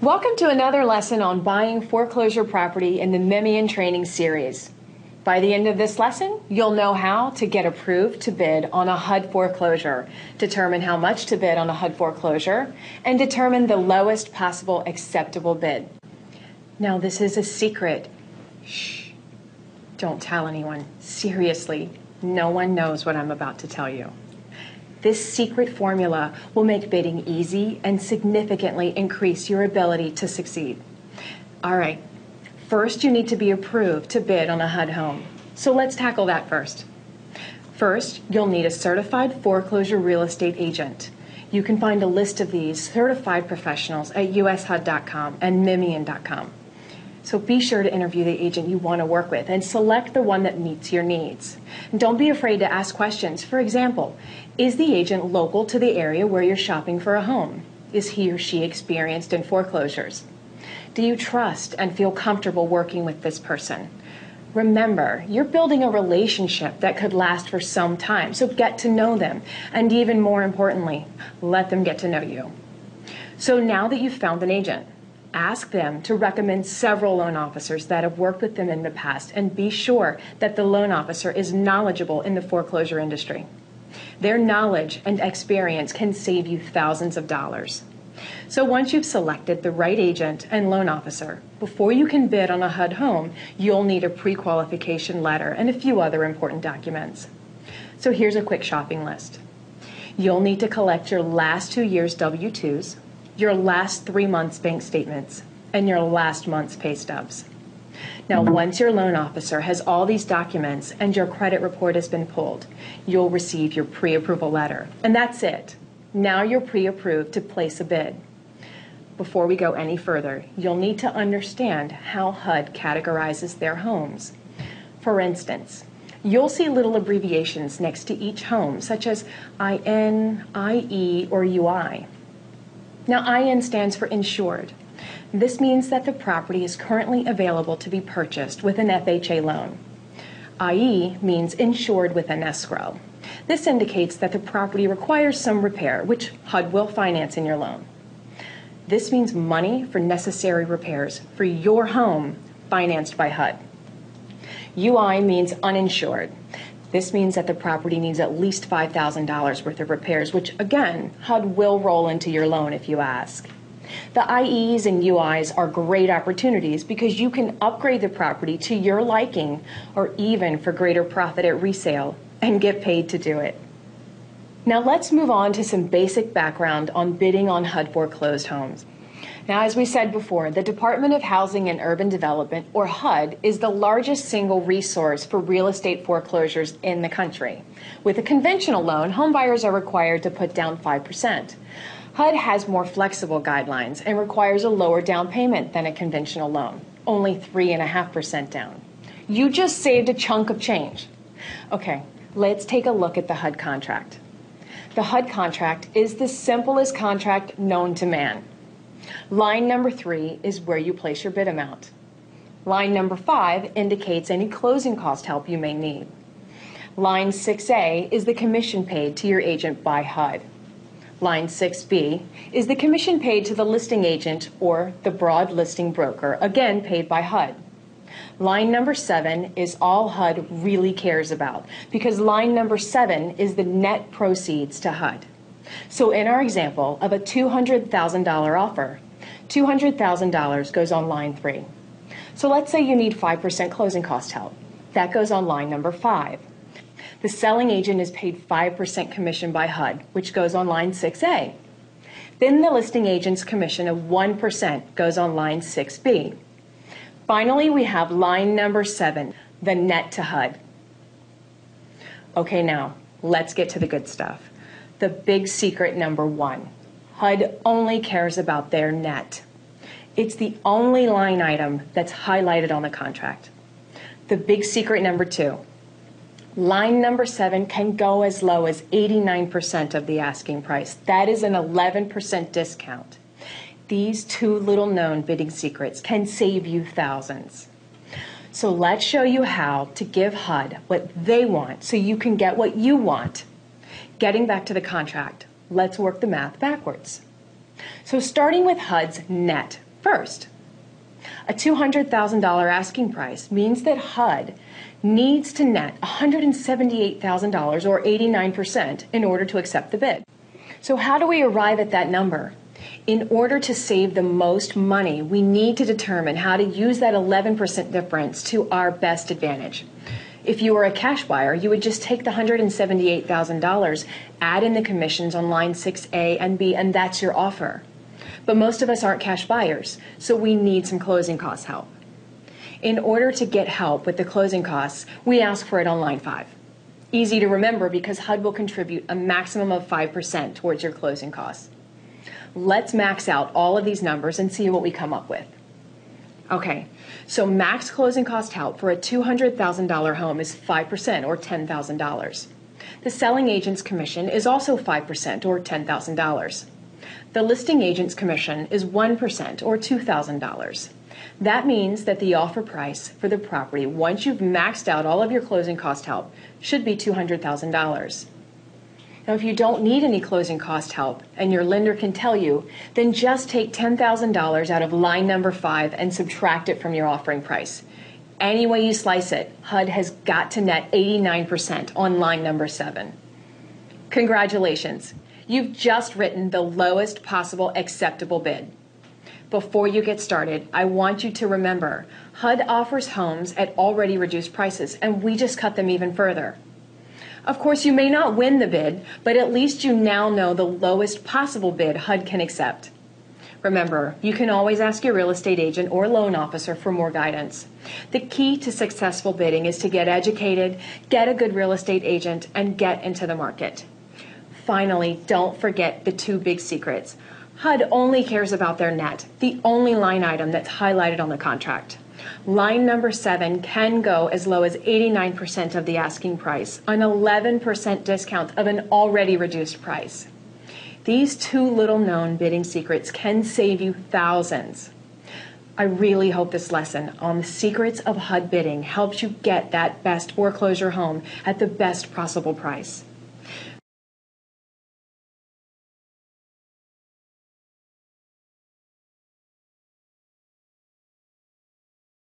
Welcome to another lesson on buying foreclosure property in the Mimian Training Series. By the end of this lesson, you'll know how to get approved to bid on a HUD foreclosure, determine how much to bid on a HUD foreclosure, and determine the lowest possible acceptable bid. Now, this is a secret. Shh. Don't tell anyone. Seriously, no one knows what I'm about to tell you. This secret formula will make bidding easy and significantly increase your ability to succeed. All right, first you need to be approved to bid on a HUD home. So let's tackle that first. First, you'll need a certified foreclosure real estate agent. You can find a list of these certified professionals at ushud.com and mimian.com. So be sure to interview the agent you want to work with and select the one that meets your needs. And don't be afraid to ask questions. For example, is the agent local to the area where you're shopping for a home? Is he or she experienced in foreclosures? Do you trust and feel comfortable working with this person? Remember, you're building a relationship that could last for some time, so get to know them. And even more importantly, let them get to know you. So now that you've found an agent, ask them to recommend several loan officers that have worked with them in the past, and be sure that the loan officer is knowledgeable in the foreclosure industry. Their knowledge and experience can save you thousands of dollars. So once you've selected the right agent and loan officer, before you can bid on a HUD home, you'll need a pre-qualification letter and a few other important documents. So here's a quick shopping list. You'll need to collect your last 2 years' W-2s, your last 3 months' bank statements, and your last month's pay stubs. Now, once your loan officer has all these documents and your credit report has been pulled, you'll receive your pre-approval letter. And that's it. Now you're pre-approved to place a bid. Before we go any further, you'll need to understand how HUD categorizes their homes. For instance, you'll see little abbreviations next to each home, such as IN, IE, or UI. Now, IN stands for insured. This means that the property is currently available to be purchased with an FHA loan. IE means insured with an escrow. This indicates that the property requires some repair, which HUD will finance in your loan. This means money for necessary repairs for your home financed by HUD. UI means uninsured. This means that the property needs at least $5,000 worth of repairs, which again, HUD will roll into your loan if you ask. The IEs and UIs are great opportunities because you can upgrade the property to your liking or even for greater profit at resale and get paid to do it. Now let's move on to some basic background on bidding on HUD foreclosed homes. Now, as we said before, the Department of Housing and Urban Development, or HUD, is the largest single resource for real estate foreclosures in the country. With a conventional loan, homebuyers are required to put down 5%. HUD has more flexible guidelines and requires a lower down payment than a conventional loan, only 3.5% down. You just saved a chunk of change. Okay, let's take a look at the HUD contract. The HUD contract is the simplest contract known to man. Line number 3 is where you place your bid amount. Line number 5 indicates any closing cost help you may need. Line 6A is the commission paid to your agent by HUD. Line 6B is the commission paid to the listing agent or the broad listing broker, again paid by HUD. Line number 7 is all HUD really cares about, because line number 7 is the net proceeds to HUD. So in our example of a $200,000 offer, $200,000 goes on line 3. So let's say you need 5% closing cost help. That goes on line number 5. The selling agent is paid 5% commission by HUD, which goes on line 6A. Then the listing agent's commission of 1% goes on line 6B. Finally, we have line number 7, the net to HUD. Okay, now, let's get to the good stuff. The big secret number 1. HUD only cares about their net. It's the only line item that's highlighted on the contract. The big secret number 2. Line number 7 can go as low as 89% of the asking price. That is an 11% discount. These 2 little known bidding secrets can save you thousands. So let's show you how to give HUD what they want so you can get what you want. Getting back to the contract, let's work the math backwards. So starting with HUD's net, First, a $200,000 asking price means that HUD needs to net $178,000 or 89% in order to accept the bid. So how do we arrive at that number? In order to save the most money, we need to determine how to use that 11% difference to our best advantage. If you were a cash buyer, you would just take the $178,000, add in the commissions on line 6A and B, and that's your offer. But most of us aren't cash buyers, so we need some closing cost help. In order to get help with the closing costs, we ask for it on line 5. Easy to remember because HUD will contribute a maximum of 5% towards your closing costs. Let's max out all of these numbers and see what we come up with. Okay, so max closing cost help for a $200,000 home is 5% or $10,000. The selling agent's commission is also 5% or $10,000. The listing agent's commission is 1% or $2,000. That means that the offer price for the property, once you've maxed out all of your closing cost help, should be $200,000. Now, if you don't need any closing cost help and your lender can tell you, then just take $10,000 out of line number 5 and subtract it from your offering price. Any way you slice it, HUD has got to net 89% on line number 7. Congratulations! You've just written the lowest possible acceptable bid. Before you get started, I want you to remember, HUD offers homes at already reduced prices, and we just cut them even further. Of course, you may not win the bid, but at least you now know the lowest possible bid HUD can accept. Remember, you can always ask your real estate agent or loan officer for more guidance. The key to successful bidding is to get educated, get a good real estate agent, and get into the market. Finally, don't forget the 2 big secrets. HUD only cares about their net, the only line item that's highlighted on the contract. Line number 7 can go as low as 89% of the asking price, an 11% discount of an already reduced price. These 2 little-known bidding secrets can save you thousands. I really hope this lesson on the secrets of HUD bidding helps you get that best foreclosure home at the best possible price.